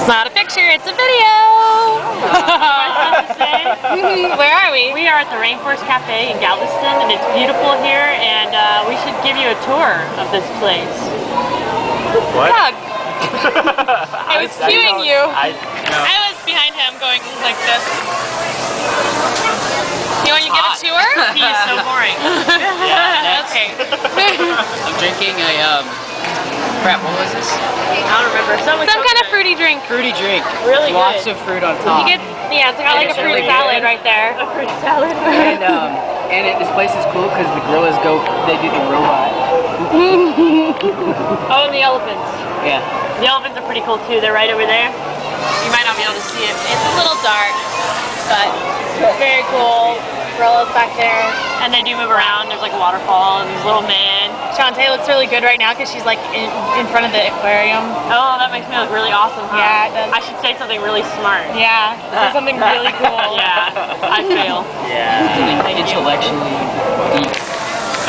It's not a picture, it's a video! Where are we? We are at the Rainforest Cafe in Galveston, and it's beautiful here, and we should give you a tour of this place. What? Doug! I was cueing you. I was behind him going like this. You want to give a tour? He is so boring. Yeah, Okay. I'm drinking a, crap, what was this? I don't remember. Some kind of fruity drink. Fruity drink. Really good. Lots of fruit on top. You get, yeah, it's got like a fruit salad right there. A fruit salad. And this place is cool because the gorillas they do the robot. Oh, and the elephants. Yeah. The elephants are pretty cool too. They're right over there. You might not be able to see it. It's a little dark, but very cool. Gorillas back there. And they do move around. There's like a waterfall and this little man. Shantae looks really good right now because she's like in front of the aquarium. Oh, that makes me look really awesome, huh? Yeah, it does. I should say something really smart. Yeah, so something really cool. Yeah, I fail. Yeah. Intellectually deep.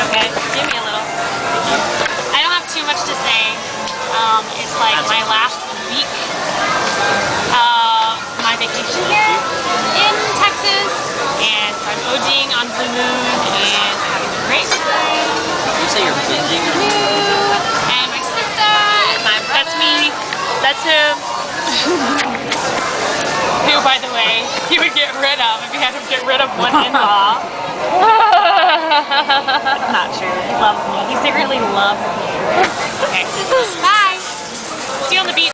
Okay, give me a little. I don't have too much to say. It's like my last week of my vacation here in Texas, and I'm OGing on Blue Moon and having a great time. You say you're binging? And my sister and my brother. That's me. That's him. Who, by the way, he would get rid of if he had to get rid of one in-law. That's not true. He loves me. He secretly loves me. Okay. Bye. See you on the beach.